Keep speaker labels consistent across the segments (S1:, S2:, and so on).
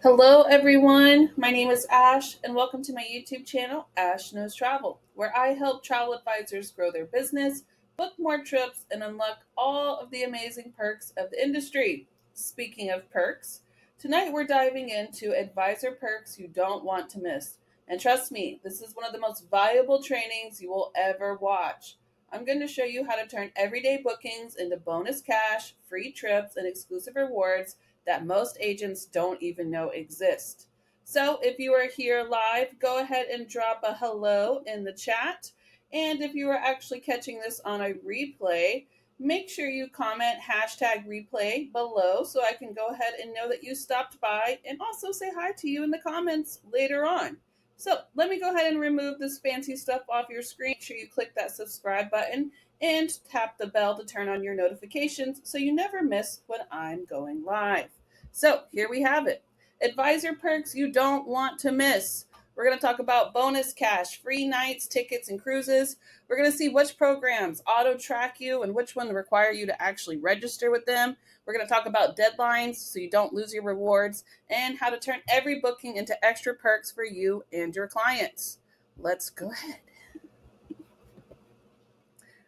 S1: Hello, everyone. My name is Ash, and welcome to my YouTube channel, Ash Knows Travel, where I help travel advisors grow their business, book more trips, and unlock all of the amazing perks of the industry. Speaking of perks, tonight we're diving into advisor perks you don't want to miss. And trust me, this is one of the most valuable trainings you will ever watch. I'm going to show you how to turn everyday bookings into bonus cash, free trips, and exclusive rewards that most agents don't even know exist. So if you are here live, go ahead and drop a hello in the chat. And if you are actually catching this on a replay, make sure you comment hashtag replay below so I can go ahead and know that you stopped by and also say hi to you in the comments later on. So let me go ahead and remove this fancy stuff off your screen. Make sure you click that subscribe button and tap the bell to turn on your notifications so you never miss when I'm going live. So here we have it. Advisor perks you don't want to miss. We're going to talk about bonus cash, free nights, tickets, and cruises. We're going to see which programs auto track you and which one require you to actually register with them. We're going to talk about deadlines so you don't lose your rewards and how to turn every booking into extra perks for you and your clients. Let's go ahead.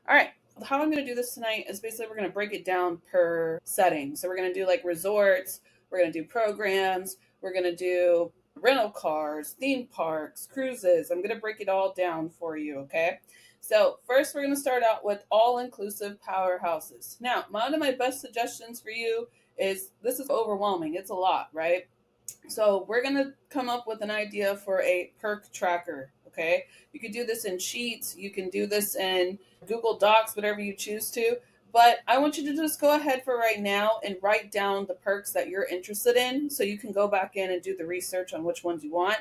S1: All right. How I'm going to do this tonight is basically we're going to break it down per setting. So we're going to do like resorts, we're going to do programs, we're going to do rental cars, theme parks, cruises. I'm going to break it all down for you, okay? So first we're going to start out with all-inclusive powerhouses. Now, one of my best suggestions for you is this is overwhelming. It's a lot, right? So we're going to come up with an idea for a perk tracker, okay? You can do this in Sheets, you can do this in Google Docs, whatever you choose to. But I want you to just go ahead for right now and write down the perks that you're interested in so you can go back in and do the research on which ones you want.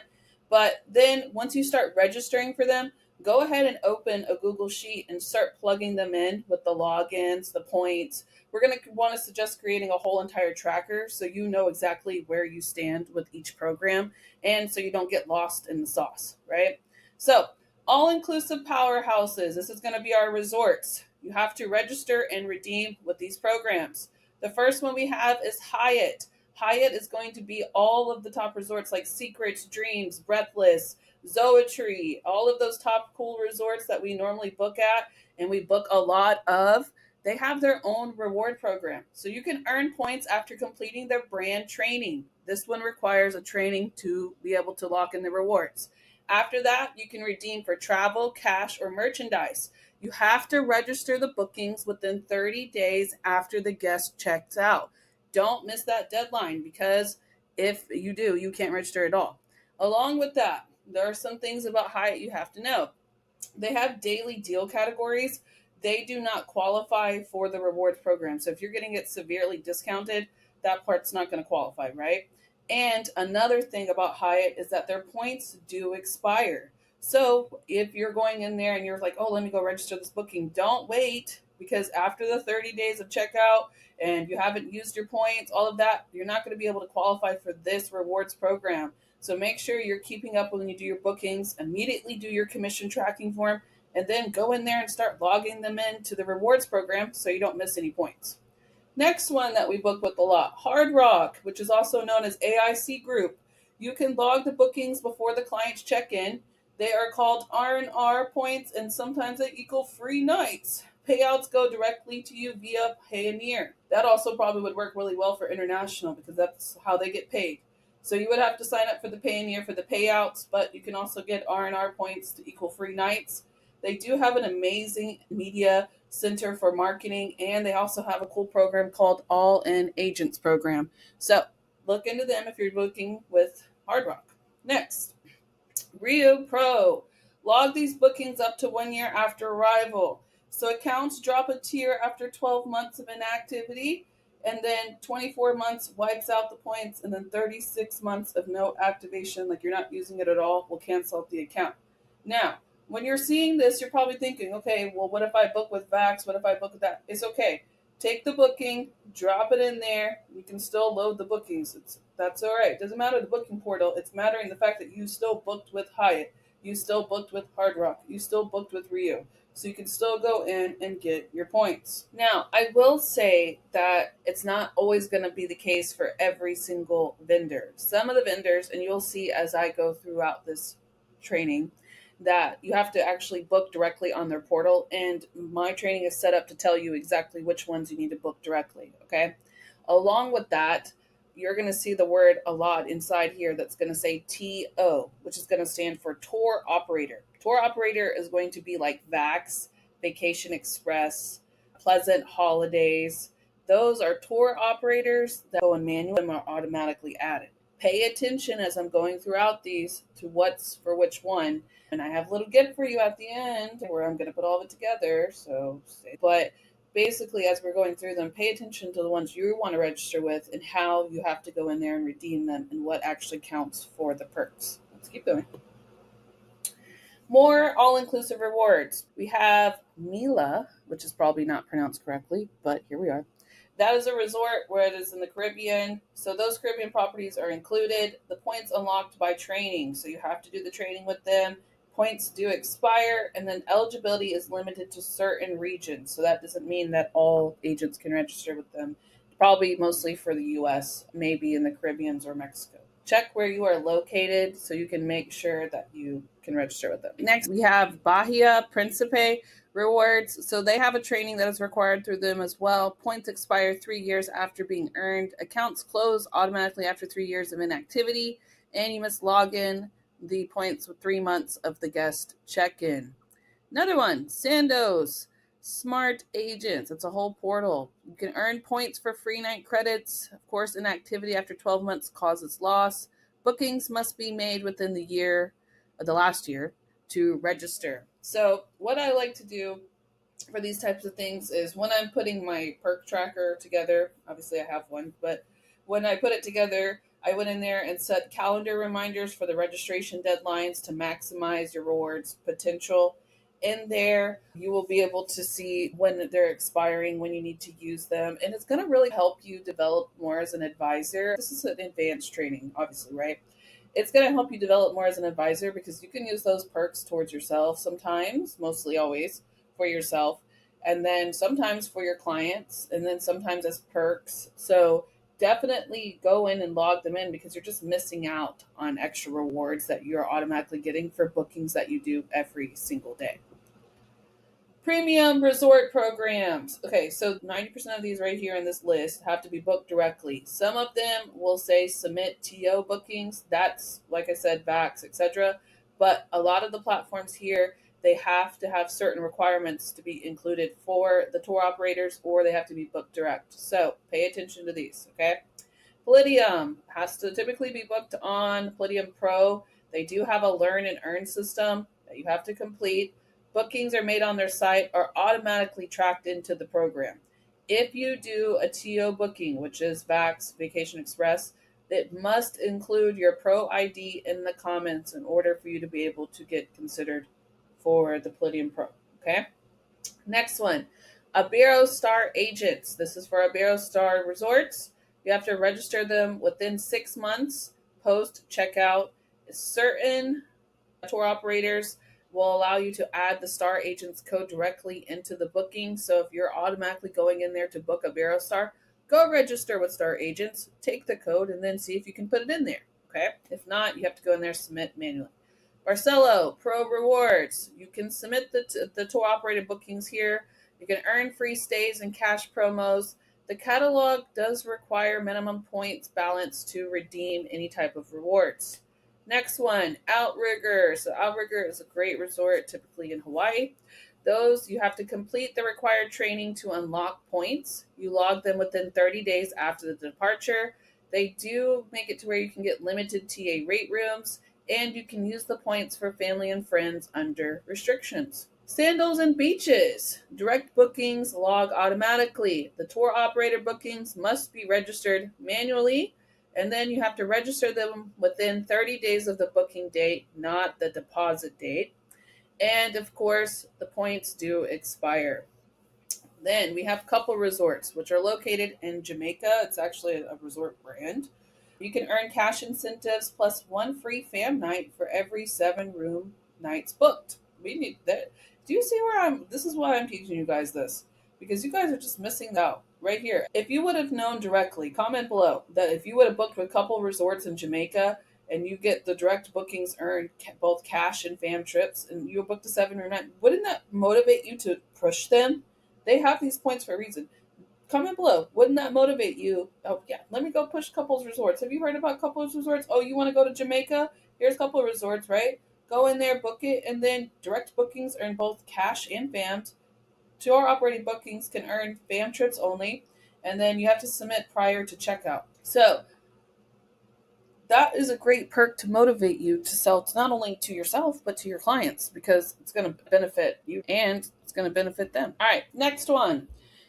S1: But then once you start registering for them, go ahead and open a Google Sheet and start plugging them in with the logins, the points. We're going to want to suggest creating a whole entire tracker so you know exactly where you stand with each program and so you don't get lost in the sauce, right? So, all inclusive powerhouses. This is going to be our resorts. You have to register and redeem with these programs. The first one we have is Hyatt. Hyatt is going to be all of the top resorts like Secrets, Dreams, Breathless, Zoetry, all of those top cool resorts that we normally book at and we book a lot of. They have their own reward program. So you can earn points after completing their brand training. This one requires a training to be able to lock in the rewards. After that, you can redeem for travel, cash, or merchandise. You have to register the bookings within 30 days after the guest checks out. Don't miss that deadline because if you do, you can't register at all. Along with that, there are some things about Hyatt you have to know. They have daily deal categories. They do not qualify for the rewards program. So if you're getting it severely discounted, that part's not going to qualify, right? And another thing about Hyatt is that their points do expire. So if you're going in there and you're like, oh, let me go register this booking, don't wait because after the 30 days of checkout and you haven't used your points, all of that, you're not going to be able to qualify for this rewards program. So make sure you're keeping up when you do your bookings, immediately do your commission tracking form, and then go in there and start logging them into the rewards program so you don't miss any points. Next one that we book with a lot, Hard Rock, which is also known as AIC Group. You can log the bookings before the clients check in. They are called R&R points, and sometimes they equal free nights. Payouts go directly to you via Payoneer. That also probably would work really well for international because that's how they get paid. So you would have to sign up for the Payoneer for the payouts, but you can also get R&R points to equal free nights. They do have an amazing media center for marketing, and they also have a cool program called All In Agents program. So look into them if you're booking with Hard Rock. Next, Rio Pro. Log these bookings up to 1 year after arrival. So accounts drop a tier after 12 months of inactivity, and then 24 months wipes out the points, and then 36 months of no activation, like you're not using it at all, will cancel out the account. Now, when you're seeing this, you're probably thinking, okay, well, what if I book with Vax? What if I book with that? It's okay. Take the booking, drop it in there. You can still load the bookings. That's all right. It doesn't matter the booking portal. It's mattering the fact that you still booked with Hyatt. You still booked with Hard Rock. You still booked with Rio. So you can still go in and get your points. Now, I will say that it's not always going to be the case for every single vendor. Some of the vendors, and you'll see as I go throughout this training, that you have to actually book directly on their portal. And my training is set up to tell you exactly which ones you need to book directly. Okay. Along with that, you're going to see the word a lot inside here that's going to say TO, which is going to stand for tour operator. Tour operator is going to be like VAX, Vacation Express, Pleasant Holidays. Those are tour operators that go in manual and are automatically added. Pay attention as I'm going throughout these to what's for which one. And I have a little gift for you at the end where I'm going to put all of it together. But basically, as we're going through them, pay attention to the ones you want to register with and how you have to go in there and redeem them and what actually counts for the perks. Let's keep going. More all-inclusive rewards. We have Mila, which is probably not pronounced correctly, but here we are. That is a resort where it is in the Caribbean. So those Caribbean properties are included. The points unlocked by training. So you have to do the training with them. Points do expire, and then eligibility is limited to certain regions. So that doesn't mean that all agents can register with them. Probably mostly for the US, maybe in the Caribbeans or Mexico. Check where you are located so you can make sure that you can register with them. Next, we have Bahia Principe rewards. So they have a training that is required through them as well. Points expire 3 years after being earned. Accounts close automatically after 3 years of inactivity, and you must log in the points with 3 months of the guest check-in. Another one, Sandoz Smart Agents. It's a whole portal. You can earn points for free night credits. Of course, inactivity after 12 months causes loss. Bookings must be made within the last year to register. So what I like to do for these types of things is when I'm putting my perk tracker together, obviously I have one, but when I put it together, I went in there and set calendar reminders for the registration deadlines to maximize your rewards potential. In there, you will be able to see when they're expiring, when you need to use them, and it's going to really help you develop more as an advisor. This is an advanced training, obviously, right? It's going to help you develop more as an advisor because you can use those perks towards yourself sometimes, mostly always for yourself, and then sometimes for your clients, and then sometimes as perks. So definitely go in and log them in because you're just missing out on extra rewards that you're automatically getting for bookings that you do every single day. Premium resort programs. Okay, so 90% of these right here in this list have to be booked directly. Some of them will say submit TO bookings. That's, like I said, VAX, etc. But a lot of the platforms here, they have to have certain requirements to be included for the tour operators, or they have to be booked direct. So pay attention to these, okay? Palladium has to typically be booked on Palladium Pro. They do have a learn and earn system that you have to complete. Bookings are made on their site are automatically tracked into the program. If you do a TO booking, which is VAX, Vacation Express, it must include your Pro ID in the comments in order for you to be able to get considered for the Palladium Pro. Okay? Next one, Iberostar agents. This is for Iberostar resorts. You have to register them within 6 months post checkout. Certain tour operators will allow you to add the Star Agents code directly into the booking. So if you're automatically going in there to book Iberostar, go register with Star Agents, take the code, and then see if you can put it in there. Okay? If not, you have to go in there and submit manually. Barcelo Pro Rewards. You can submit the tour operated bookings here. You can earn free stays and cash promos. The catalog does require minimum points balance to redeem any type of rewards. Next one, Outrigger. So Outrigger is a great resort, typically in Hawaii. Those, you have to complete the required training to unlock points. You log them within 30 days after the departure. They do make it to where you can get limited TA rate rooms, and you can use the points for family and friends under restrictions. Sandals and beaches. Direct bookings log automatically. The tour operator bookings must be registered manually, and then you have to register them within 30 days of the booking date, not the deposit date. And of course, the points do expire. Then we have Couple Resorts, which are located in Jamaica. It's actually a resort brand. You can earn cash incentives plus one free fam night for every 7-room nights booked. We need that. Do you see where this is why I'm teaching you guys this, because you guys are just missing out right here. If you would have known directly, comment below that if you would have booked with couple resorts in Jamaica and you get the direct bookings earned both cash and fam trips, and you booked a 7 or 9, wouldn't that motivate you to push them? They have these points for a reason. Comment below. Wouldn't that motivate you? Oh yeah, let me go push couples resorts. Have you heard about couples resorts? Oh, you want to go to Jamaica? Here's a couple resorts, right? Go in there, book it, and then direct bookings earn both cash and FAMs. Tour operating bookings can earn FAM trips only, and then you have to submit prior to checkout. So that is a great perk to motivate you to sell to not only to yourself but to your clients, because it's going to benefit you and it's going to benefit them. All right, next one.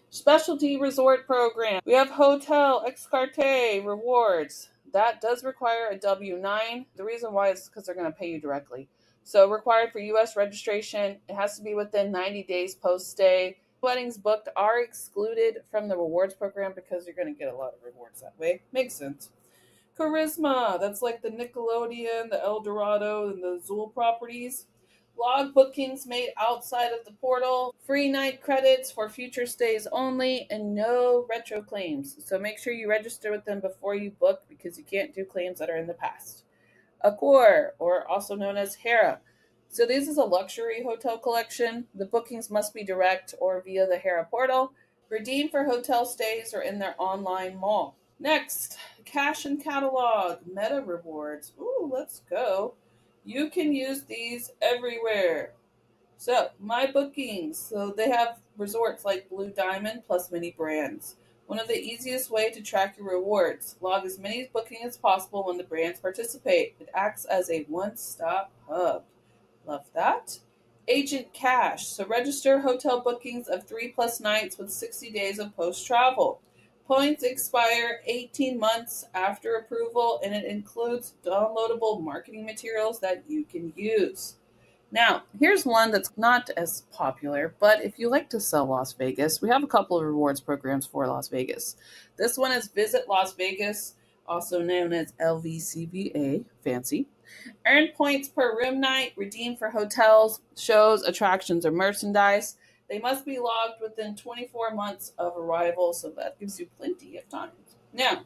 S1: Specialty resort program. We have Hotel Excarte rewards. That does require a W-9. The reason why is because they're going to pay you directly. So required for U.S. registration. It has to be within 90 days post-stay. Weddings booked are excluded from the rewards program because you're going to get a lot of rewards that way. Makes sense. Charisma. That's like the Nickelodeon, the El Dorado, and the Zool properties. Log bookings made outside of the portal, free night credits for future stays only, and no retro claims. So make sure you register with them before you book, because you can't do claims that are in the past. Accor, or also known as Hera. So this is a luxury hotel collection. The bookings must be direct or via the Hera portal. Redeem for hotel stays or in their online mall. Next, cash and catalog, meta rewards. Ooh, let's go. You can use these everywhere. So, my bookings. So, they have resorts like Blue Diamond plus many brands. One of the easiest way to track your rewards. Log as many bookings as possible when the brands participate. It acts as a one-stop hub. Love that. Agent Cash. So, register hotel bookings of 3+ nights with 60 days of post-travel. Points expire 18 months after approval, and it includes downloadable marketing materials that you can use. Now, here's one that's not as popular, but if you like to sell Las Vegas, we have a couple of rewards programs for Las Vegas. This one is Visit Las Vegas, also known as LVCVA, fancy. Earn points per room night, redeem for hotels, shows, attractions, or merchandise. They must be logged within 24 months of arrival, so that gives you plenty of time. Now,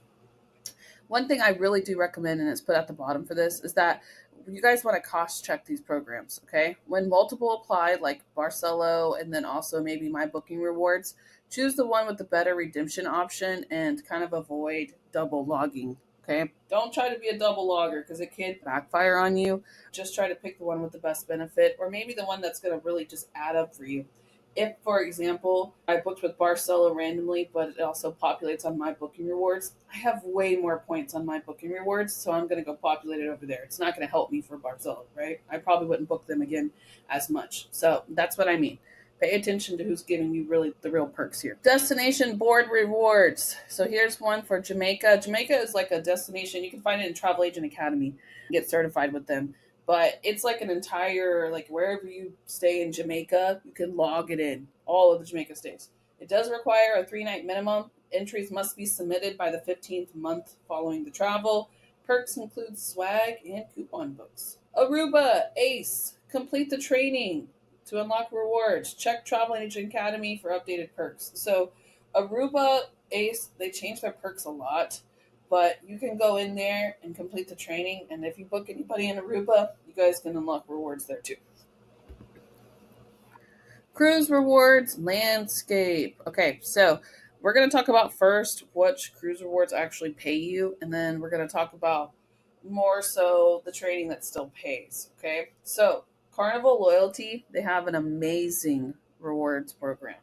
S1: one thing I really do recommend, and it's put at the bottom for this, is that you guys want to cost check these programs, okay? When multiple apply, like Barcelo and then also maybe My Booking Rewards, choose the one with the better redemption option and kind of avoid double logging, okay? Don't try to be a double logger because it can backfire on you. Just try to pick the one with the best benefit, or maybe the one that's going to really just add up for you. If, for example, I booked with Barcelo randomly, but it also populates on My Booking Rewards, I have way more points on My Booking Rewards, so I'm going to go populate it over there. It's not going to help me for Barcelo, right? I probably wouldn't book them again as much. So that's what I mean. Pay attention to who's giving you really the real perks here. Destination board rewards. So here's one for Jamaica. Jamaica is like a destination. You can find it in Travel Agent Academy. Get certified with them. But it's like an entire, like wherever you stay in Jamaica, you can log it in. All of the Jamaica stays. It does require a 3-night minimum. Entries must be submitted by the 15th month following the travel. Perks include swag and coupon books. Aruba, Ace. Complete the training to unlock rewards. Check Travel Agent Academy for updated perks. So Aruba, Ace, they change their perks a lot. But you can go in there and complete the training, and if you book anybody in Aruba, you guys can unlock rewards there too. Cruise rewards, landscape. Okay, so we're going to talk about first which cruise rewards actually pay you, and then we're going to talk about more so the training that still pays. Okay, so Carnival Loyalty, they have an amazing rewards program.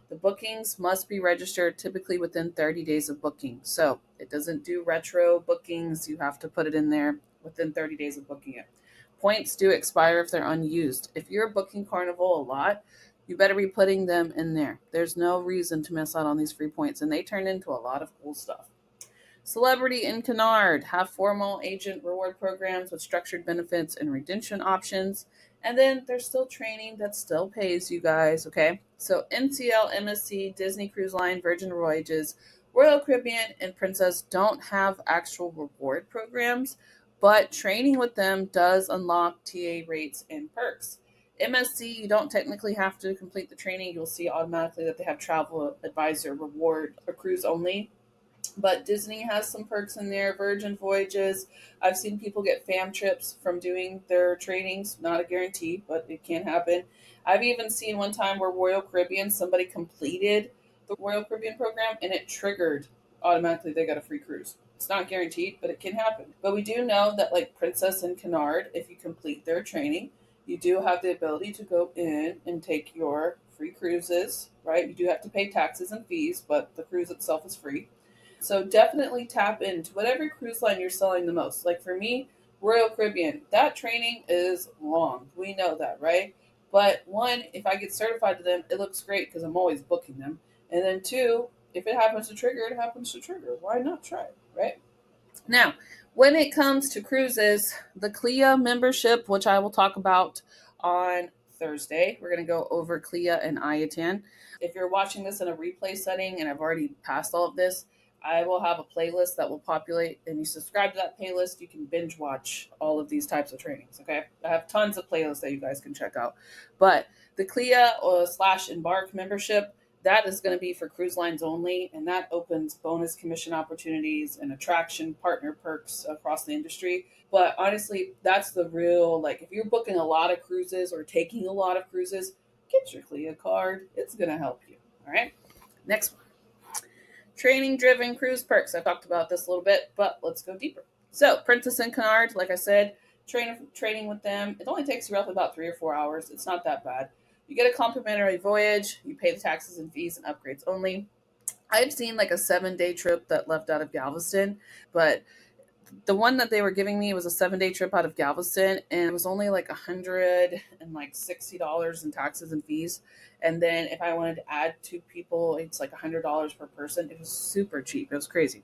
S1: The bookings must be registered typically within 30 days of booking. So it doesn't do retro bookings. You have to put it in there within 30 days of booking it. Points do expire if they're unused. If you're booking Carnival a lot, you better be putting them in there. There's no reason to miss out on these free points, and they turn into a lot of cool stuff. Celebrity and Canard have formal agent reward programs with structured benefits and redemption options. And then there's still training that still pays you guys, okay? So NCL, MSC, Disney Cruise Line, Virgin Voyages, Royal Caribbean, and Princess don't have actual reward programs, but training with them does unlock TA rates and perks. MSC, you don't technically have to complete the training. You'll see automatically that they have travel advisor reward for cruise only. But Disney has some perks in there, Virgin Voyages. I've seen people get fam trips from doing their trainings. Not a guarantee, but it can happen. I've even seen one time where Royal Caribbean, somebody completed the Royal Caribbean program and it triggered automatically they got a free cruise. It's not guaranteed, but it can happen. But we do know that, like Princess and Canard, if you complete their training, you do have the ability to go in and take your free cruises, right? You do have to pay taxes and fees, but the cruise itself is free. So definitely tap into whatever cruise line you're selling the most. Like for me, Royal Caribbean, that training is long. We know that, right? But one, if I get certified to them, it looks great because I'm always booking them. And then two, if it happens to trigger, it happens to trigger. Why not try it, right? Now, when it comes to cruises, the CLIA membership, which I will talk about on Thursday, we're going to go over CLIA and IATAN. If you're watching this in a replay setting and I've already passed all of this, I will have a playlist that will populate, and you subscribe to that playlist, you can binge watch all of these types of trainings, okay? I have tons of playlists that you guys can check out. But the CLIA / Embark membership, that is going to be for cruise lines only, and that opens bonus commission opportunities and attraction partner perks across the industry. But honestly, that's the real, like, if you're booking a lot of cruises or taking a lot of cruises, get your CLIA card. It's going to help you, all right? Next one. Training driven cruise perks. I talked about this a little bit, but let's go deeper. So, Princess and Canard, like I said, training with them. It only takes you roughly about 3 or 4 hours. It's not that bad. You get a complimentary voyage. You pay the taxes and fees and upgrades only. I've seen like a 7-day trip that left out of Galveston, but the one that they were giving me was a 7-day trip out of Galveston, and it was only like $160 in taxes and fees. And then if I wanted to add 2 people, it's like $100 per person. It was super cheap. It was crazy.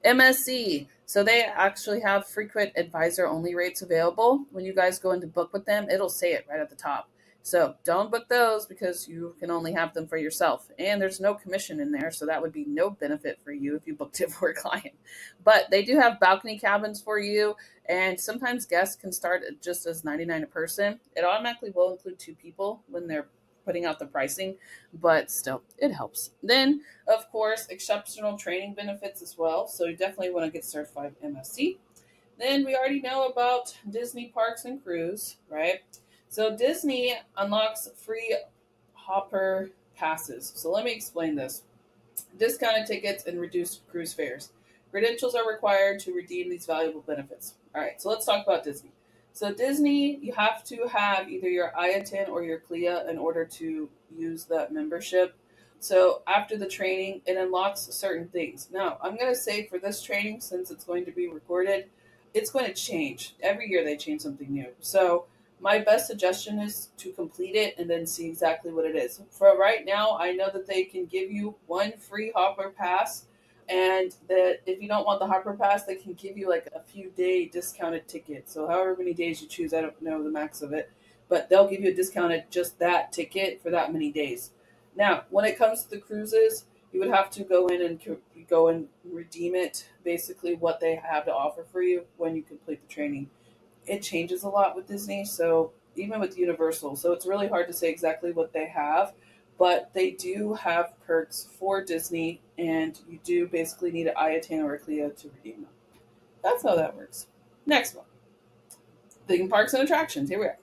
S1: MSC. So they actually have frequent advisor only rates available. When you guys go in to book with them, it'll say it right at the top. So don't book those because you can only have them for yourself. And there's no commission in there, so that would be no benefit for you if you booked it for a client. But they do have balcony cabins for you, and sometimes guests can start at just as $99 a person. It automatically will include 2 people when they're putting out the pricing, but still, it helps. Then, of course, exceptional training benefits as well. So you definitely want to get certified MSC. Then we already know about Disney Parks and Cruise, right? So Disney unlocks free hopper passes. So let me explain this. Discounted tickets and reduced cruise fares. Credentials are required to redeem these valuable benefits. All right, so let's talk about Disney. So Disney, you have to have either your IATAN or your CLIA in order to use that membership. So after the training, it unlocks certain things. Now, I'm going to say for this training, since it's going to be recorded, it's going to change. Every year they change something new. So my best suggestion is to complete it and then see exactly what it is. For right now, I know that they can give you 1 free hopper pass, and that if you don't want the hopper pass, they can give you like a few day discounted ticket. So however many days you choose, I don't know the max of it, but they'll give you a discounted just that ticket for that many days. Now, when it comes to the cruises, you would have to go and redeem it, basically what they have to offer for you when you complete the training. It changes a lot with Disney, so even with Universal, so it's really hard to say exactly what they have, but they do have perks for Disney, and you do basically need an IATAN or a CLIA to redeem them. That's how that works. Next one, theme parks and attractions. Here we are.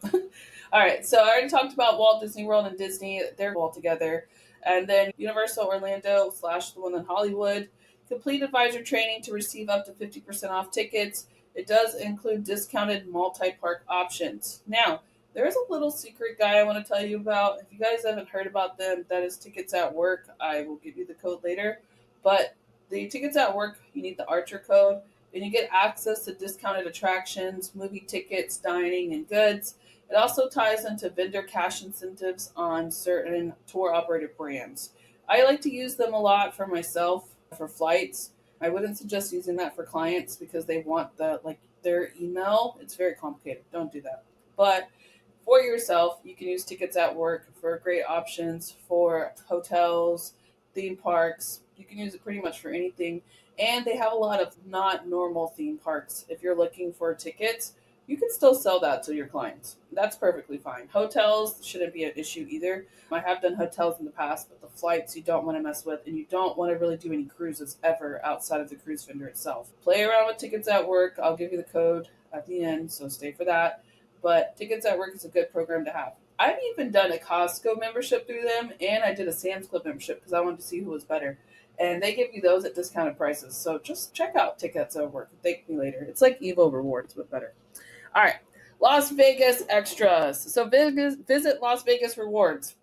S1: All right, so I already talked about Walt Disney World and Disney. They're all together. And then Universal Orlando / the one in Hollywood. Complete advisor training to receive up to 50% off tickets. It does include discounted multi-park options. Now, there's a little secret guy I want to tell you about. If you guys haven't heard about them, that is Tickets at Work. I will give you the code later. But the Tickets at Work, you need the Archer code, and you get access to discounted attractions, movie tickets, dining, and goods. It also ties into vendor cash incentives on certain tour operator brands. I like to use them a lot for myself for flights. I wouldn't suggest using that for clients because they want their email. It's very complicated. Don't do that. But for yourself, you can use Tickets at Work for great options for hotels, theme parks. You can use it pretty much for anything. And they have a lot of not normal theme parks. If you're looking for tickets, you can still sell that to your clients. That's perfectly fine. Hotels shouldn't be an issue either. I have done hotels in the past, but the flights you don't want to mess with, and you don't want to really do any cruises ever outside of the cruise vendor itself. Play around with Tickets at Work. I'll give you the code at the end, so stay for that. But Tickets at Work is a good program to have. I've even done a Costco membership through them, and I did a Sam's Club membership because I wanted to see who was better. And they give you those at discounted prices. So just check out Tickets at Work. Thank me later. It's like Evo Rewards, but better. All right. Las Vegas extras. So visit Las Vegas Rewards.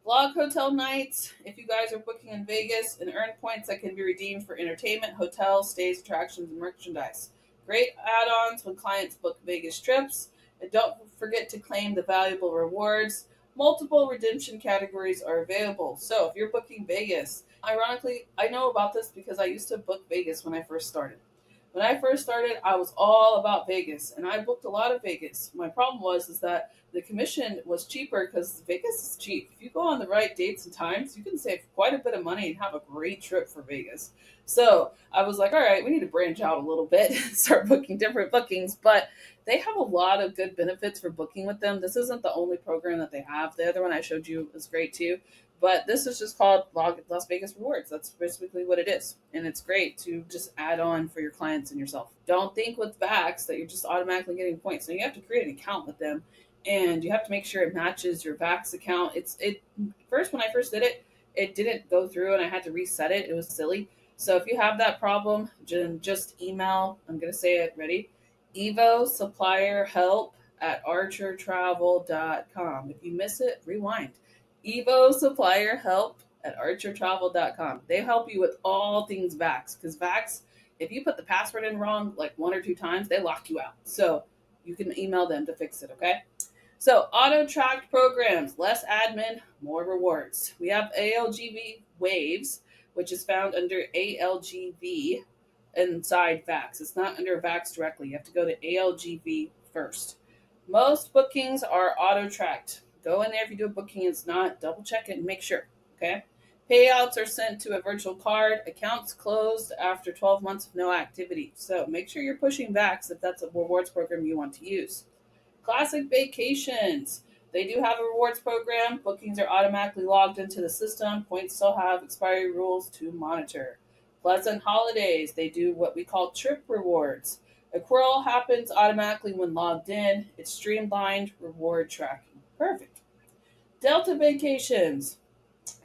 S1: Vlog hotel nights. If you guys are booking in Vegas, and earn points that can be redeemed for entertainment, hotels, stays, attractions, and merchandise. Great add-ons when clients book Vegas trips. And don't forget to claim the valuable rewards. Multiple redemption categories are available. So if you're booking Vegas, ironically, I know about this because I used to book Vegas when I first started. When I first started, I was all about Vegas, and I booked a lot of Vegas. My problem was is that the commission was cheaper because Vegas is cheap. If you go on the right dates and times, you can save quite a bit of money and have a great trip for Vegas. So I was like, all right, we need to branch out a little bit, start booking different bookings. But they have a lot of good benefits for booking with them. This isn't the only program that they have. The other one I showed you is great too. But this is just called Las Vegas Rewards. That's basically what it is. And it's great to just add on for your clients and yourself. Don't think with Vax that you're just automatically getting points. So you have to create an account with them, and you have to make sure it matches your Vax account. When I first did it, it didn't go through and I had to reset it. It was silly. So if you have that problem, just email, I'm going to say it, ready? Evo Supplier Help at archertravel.com. If you miss it, rewind. Evo Supplier Help at archertravel.com. They help you with all things Vax, because Vax, if you put the password in wrong like one or two times, they lock you out. So you can email them to fix it, okay? So auto tracked programs, less admin, more rewards. We have ALGV Waves, which is found under ALGV inside Vax. It's not under Vax directly. You have to go to ALGV first. Most bookings are auto tracked. Go in there if you do a booking. It's not. Double check it and make sure. Okay. Payouts are sent to a virtual card. Accounts closed after 12 months of no activity. So make sure you're pushing Vax if that's a rewards program you want to use. Classic Vacations. They do have a rewards program. Bookings are automatically logged into the system. Points still have expiry rules to monitor. Pleasant Holidays. They do what we call trip rewards. Accrual happens automatically when logged in. It's streamlined reward tracking. Perfect. Delta Vacations.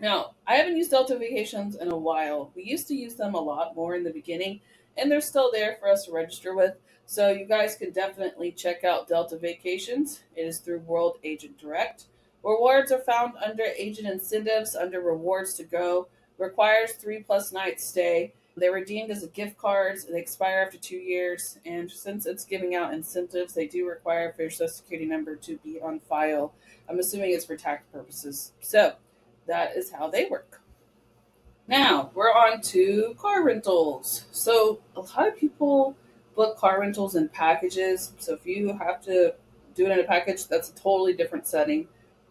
S1: Now, I haven't used Delta Vacations in a while. We used to use them a lot more in the beginning, and they're still there for us to register with. So you guys can definitely check out Delta Vacations. It is through World Agent Direct. Rewards are found under Agent Incentives, under Rewards to Go. Requires 3+ nights stay. They're redeemed as a gift cards. They expire after 2 years. And since it's giving out incentives, they do require for your Social Security number to be on file. I'm assuming it's for tax purposes. So that is how they work. Now we're on to car rentals. So a lot of people book car rentals in packages. So if you have to do it in a package, that's a totally different setting.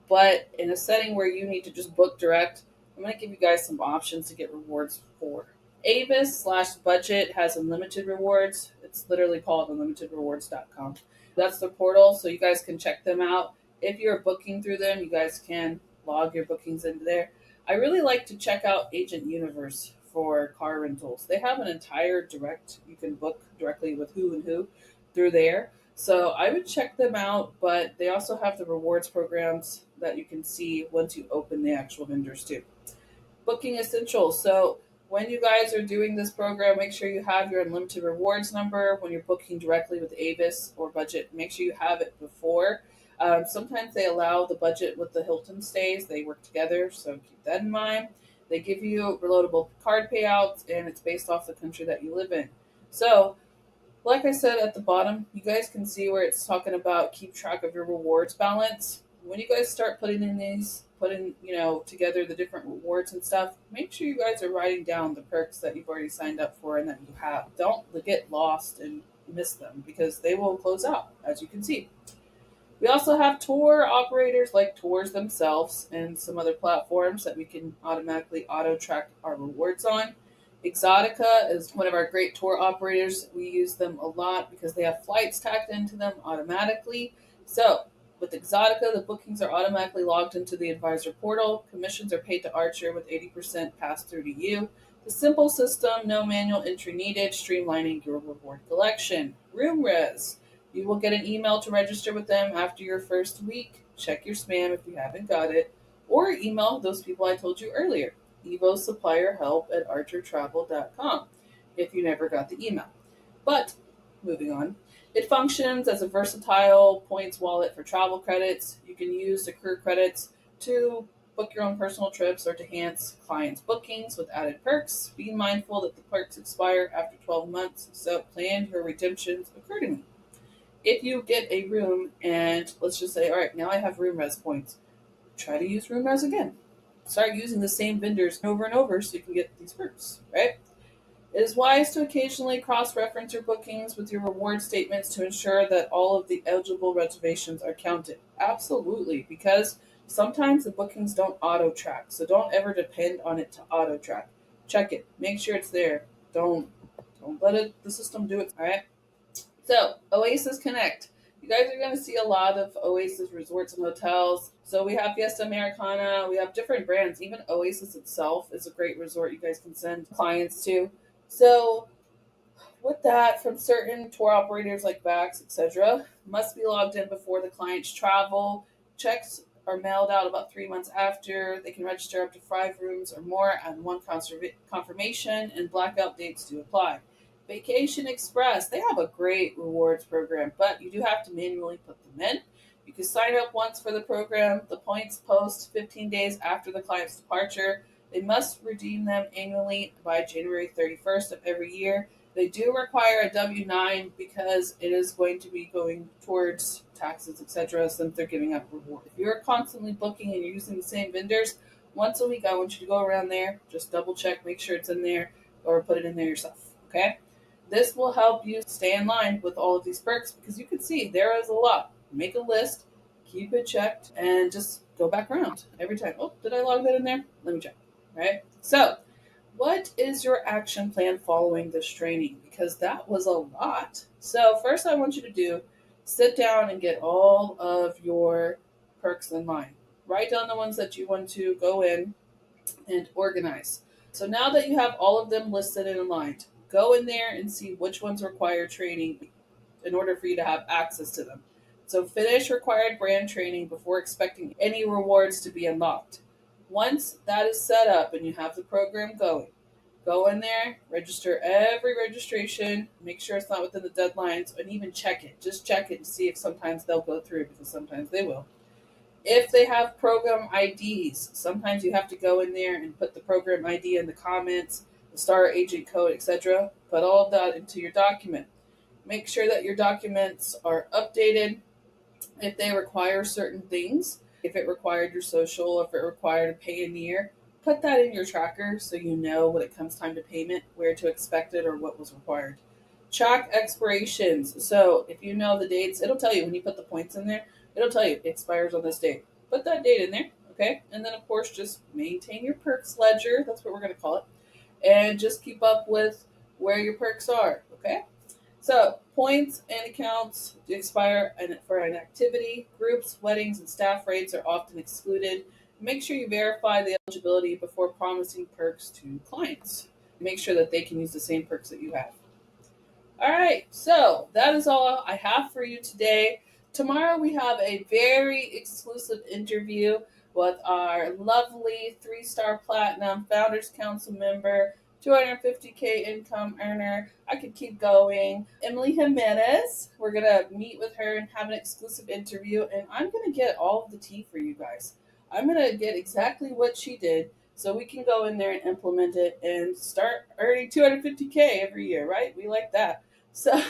S1: But in a setting where you need to just book direct, I'm going to give you guys some options to get rewards for. Avis/Budget has unlimited rewards. It's literally called unlimitedrewards.com. That's the portal, so you guys can check them out. If you're booking through them, you guys can log your bookings into there. I really like to check out Agent Universe for car rentals. They have an entire direct, you can book directly with who and who through there. So I would check them out, but they also have the rewards programs that you can see once you open the actual vendors too. Booking Essentials. So when you guys are doing this program, make sure you have your unlimited rewards number. When you're booking directly with Avis or Budget, make sure you have it before. Sometimes they allow the Budget with the Hilton stays. They work together, so keep that in mind. They give you reloadable card payouts, and it's based off the country that you live in. So, like I said at the bottom, you guys can see where it's talking about keep track of your rewards balance. When you guys start putting together the different rewards and stuff, make sure you guys are writing down the perks that you've already signed up for and that you have. Don't get lost and miss them because they will close out, as you can see. We also have tour operators like Tours themselves and some other platforms that we can automatically auto track our rewards on. Exotica is one of our great tour operators. We use them a lot because they have flights tacked into them automatically. So, with Exotica, the bookings are automatically logged into the advisor portal. Commissions are paid to Archer with 80% passed through to you. The simple system, no manual entry needed, streamlining your reward collection. RoomRes. You will get an email to register with them after your first week. Check your spam if you haven't got it, or email those people I told you earlier, evosupplierhelp@archertravel.com, if you never got the email. But moving on, it functions as a versatile points wallet for travel credits. You can use accrue credits to book your own personal trips or to enhance clients' bookings with added perks. Be mindful that the perks expire after 12 months, so plan your redemptions accordingly. If you get a room and let's just say, all right, now I have RoomRes points, try to use RoomRes again. Start using the same vendors over and over so you can get these perks, right? It is wise to occasionally cross-reference your bookings with your reward statements to ensure that all of the eligible reservations are counted. Absolutely, because sometimes the bookings don't auto-track, so don't ever depend on it to auto-track. Check it. Make sure it's there. Don't let the system do it. All right. So, Oasis Connect. You guys are going to see a lot of Oasis resorts and hotels. So, we have Fiesta Americana, we have different brands. Even Oasis itself is a great resort you guys can send clients to. So, with that, from certain tour operators like Vax, etc., must be logged in before the client's travel. Checks are mailed out about 3 months after. They can register up to 5 rooms or more and one confirmation, and blackout dates do apply. Vacation Express, they have a great rewards program, but you do have to manually put them in. You can sign up once for the program. The points post 15 days after the client's departure. They must redeem them annually by January 31st of every year. They do require a W-9 because it is going to be going towards taxes, etc., since they're giving up reward. If you're constantly booking and you're using the same vendors, once a week I want you to go around there, just double check, make sure it's in there, or put it in there yourself, okay? This will help you stay in line with all of these perks because you can see there is a lot. Make a list, keep it checked, and just go back around every time. Oh, did I log that in there? Let me check, right? So, what is your action plan following this training? Because that was a lot. So first I want you to do, sit down and get all of your perks in line. Write down the ones that you want to go in and organize. So now that you have all of them listed and aligned, go in there and see which ones require training in order for you to have access to them. So finish required brand training before expecting any rewards to be unlocked. Once that is set up and you have the program going, go in there, register every registration, make sure it's not within the deadlines, and even check it. Just check it and see if sometimes they'll go through because sometimes they will. If they have program IDs, sometimes you have to go in there and put the program ID in the comments, the star agent code, etc. Put all of that into your document. Make sure that your documents are updated if they require certain things. If it required your social, if it required a Payoneer, put that in your tracker so you know when it comes time to payment, where to expect it or what was required. Track expirations. So if you know the dates, it'll tell you when you put the points in there, it'll tell you it expires on this date. Put that date in there, okay? And then, of course, just maintain your perks ledger. That's what we're going to call it. And just keep up with where your perks are, okay? So, points and accounts expire for an activity. Groups, weddings, and staff rates are often excluded. Make sure you verify the eligibility before promising perks to clients. Make sure that they can use the same perks that you have. All right, so that is all I have for you today. Tomorrow we have a very exclusive interview with our lovely 3-star platinum Founders Council member, 250K income earner. I could keep going. Emily Jimenez. We're going to meet with her and have an exclusive interview, and I'm going to get all of the tea for you guys. I'm going to get exactly what she did so we can go in there and implement it and start earning 250K every year, right? We like that. So,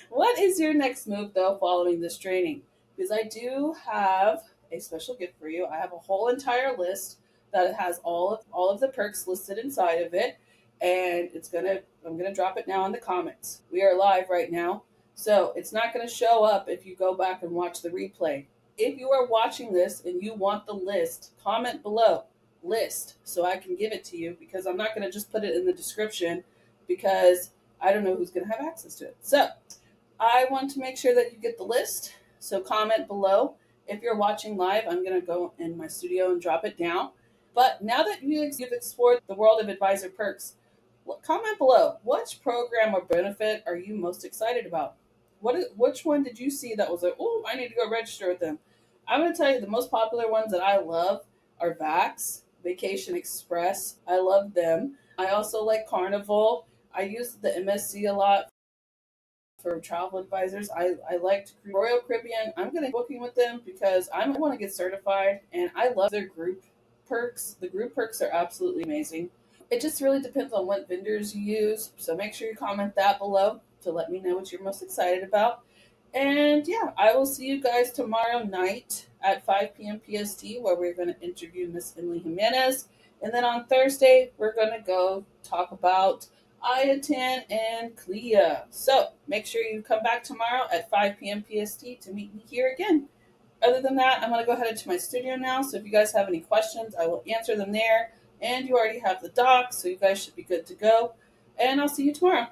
S1: what is your next move, though, following this training? Because I do have a special gift for you. I have a whole entire list that has all of the perks listed inside of it, and I'm gonna drop it now in the comments. We are live right now, so it's not gonna show up if you go back and watch the replay. If you are watching this and you want the list, comment below. list so I can give it to you, because I'm not going to just put it in the description because I don't know who's going to have access to it. So I want to make sure that you get the list. So comment below. If you're watching live, I'm going to go in my studio and drop it down. But now that you've explored the world of Advisor Perks, comment below. Which program or benefit are you most excited about? Which one did you see that was like, oh, I need to go register with them? I'm going to tell you the most popular ones that I love are VAX, Vacation Express. I love them. I also like Carnival. I use the MSC a lot for travel advisors. I liked Royal Caribbean. I'm going to be booking with them because I want to get certified, and I love their group perks. The group perks are absolutely amazing. It just really depends on what vendors you use. So make sure you comment that below to let me know what you're most excited about. And yeah, I will see you guys tomorrow night at 5 p.m. PST, where we're going to interview Miss Emily Jimenez. And then on Thursday, we're going to go talk about Iatan and Clea. So make sure you come back tomorrow at 5 p.m. PST to meet me here again. Other than that, I'm going to go ahead into my studio now. So if you guys have any questions, I will answer them there. And you already have the doc, so you guys should be good to go. And I'll see you tomorrow.